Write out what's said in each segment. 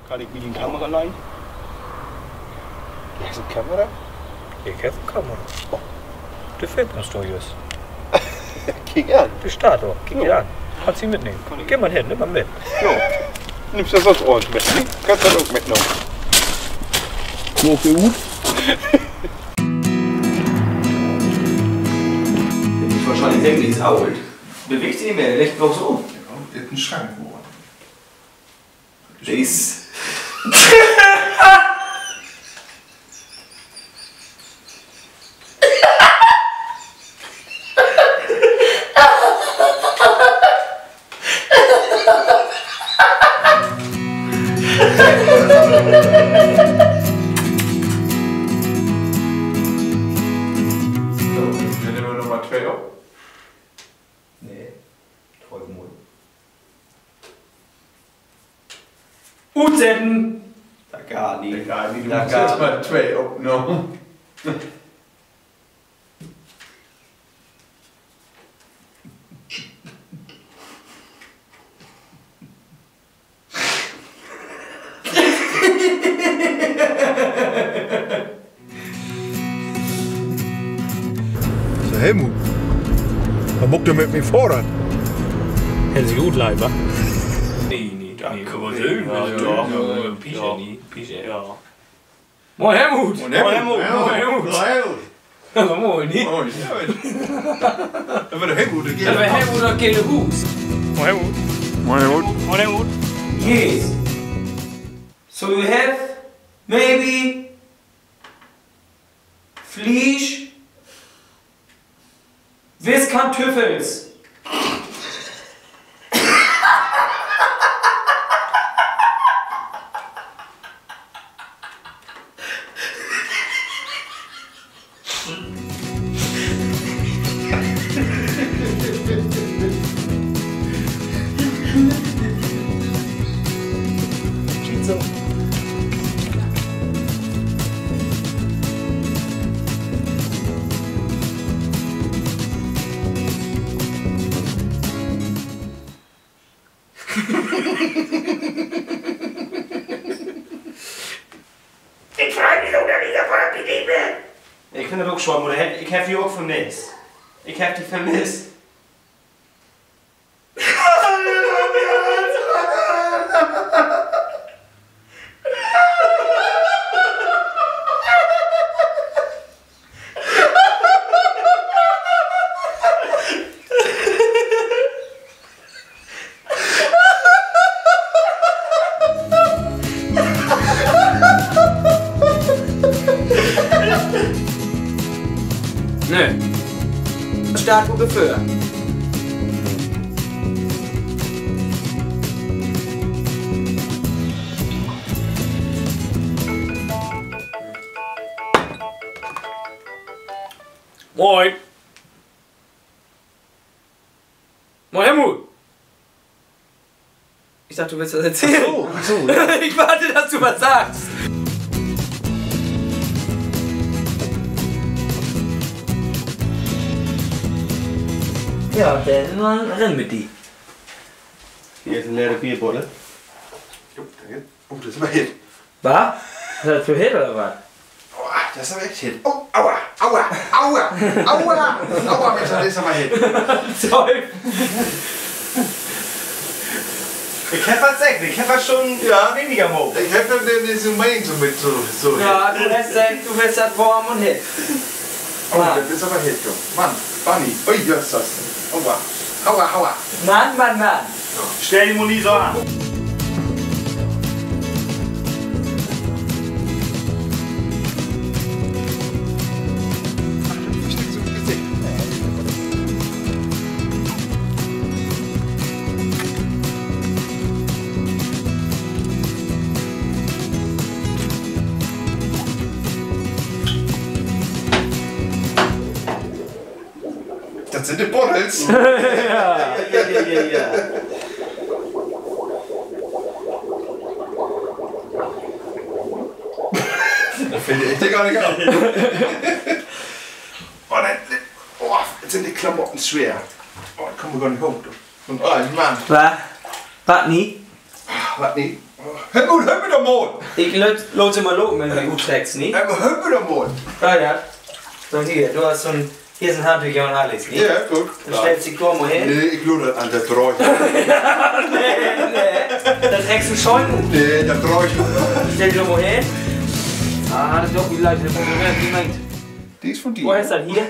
Kan ik niet in camera leihen? Is het camera? Ik heb een camera. Oh, de Fitnessstudios. Kijk aan. Die staat er. Kijk je aan. Kannst du mitnehmen. Geh mal hin, nimm mal mit. Ja. Nimmst du das auch mit? Kannst du das auch mitnehmen? Nog goed? Der ist wahrscheinlich wirklich ist alt. Bewegt sich nicht mehr, der legt noch so. Ja, der hat einen Schrank geworden. Der ist. Wenn du noch mal 2 op. Nee, Teufel Mund. Uten! Da gar nicht. Egal, wie du Da musst jetzt gar mal 2 opnemen. So, Helmut, was muckt ihr mit mir fordern? Hätte sie gut leid, wa? Nee, nee, Kan wel doen. ja. Pische niet, Pische. Ja. Mooi Helmut! Mooi Helmut. Dat is mooi, niet? Mooi. Dat wordt Helmut. Dat wir Helmut und keine Hus. Mooi Helmut. Mooi hoor. Mooi Helmut. Yes. So you have maybe Fleisch with Kartoffels. Ik vraag me ook naar die apart niet meer. Ik vind het ook zo, moeder. Ik heb die ook vermist. Ik heb die vermist. Nee. Staat voor beveur. Mooi. Mooi Helmut. Ich dachte, du willst das erzählen. Ach so. Ich warte, dass du was sagst. Ja, dann renn mit die. Hier is een leren bierbottle. Oh, das ist aber Hit. Was? Ist das für Hit oder was? Oh, das ist aber echt Hit. Oh, aua, aua, aua, aua. Aua, Mensch, das ist aber Hit. Toll. Ik heb wat zeggen, ik heb wat schon weniger mogen. Ich hätte diese Meinung so mit so. Ja, du willst das warm und Hit. Oh, das ist aber Hit, komm. Mann, Bunny. Ui, was ist das denn? Aua, aua, aua. Mann, Mann, Mann. Stell die Moni so an. Versteckst du im Gesicht? Das sind die Bottles. Ja. Das finde ich dir gar nicht ab. Oh, jetzt sind die Klamotten schwer. Oh, da kommen wir gar nicht hoch. Du. Und oh, Mann. Was? Was nie? Was nicht? Helmut, hör mir doch mal! Ich lade mal loben, wenn du trägst, nicht? Helmut, hör mir doch mal! Ja, ja. So, hier, du hast so ein. Hier sind Handtücher und alles, nicht? Ja, gut. Dann stellst du dich da mal hin. Nee, ich lade an der Treu. Nee. Dann trägst du einen Scheun. Nee, der Treu. Stell dich da mal hin. Ah, das ist doch die Leute, das muss man werden, wie meint. Die ist von dir. Woher ist das hier?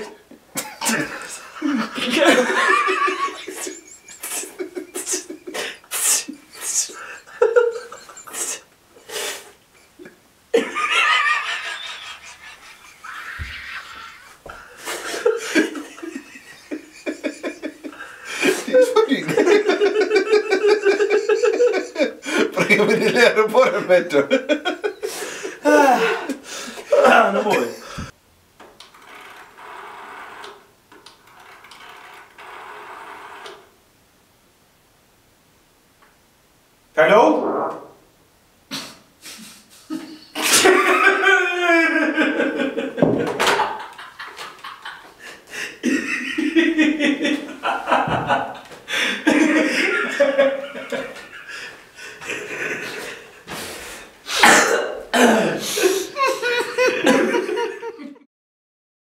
Bring mir die leere Butter mit. Na wohl. Hallo?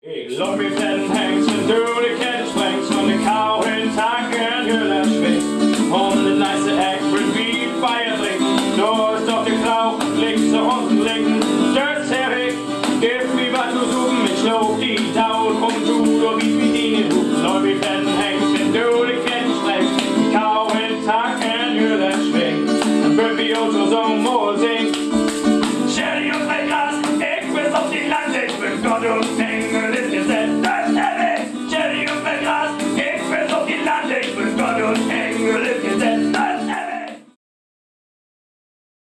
Ich lock mich den Hengsten, du die Kette springst und die Kau in Tag in Höhle schwingt. Und den nice Egg wird wie Feier trinken. Du ist auf den Klauch, links zu unten linken. Stürzt herig, gib mir was zu suchen. Ich schluck die Taut rum, du wie die Hupen. Lock mich den Hengsten, du die Kette springst. Die Kau in Tag in Höhle schwingt. Dann wird wie uns so Moor singt. Sherry und mein Gras, ich bin auf die Lande, ich bin Gott und Engel ist gesetzt. Das ist der Weg. Sherry und mein Gras, ich bin auf die Lande, ich bin Gott und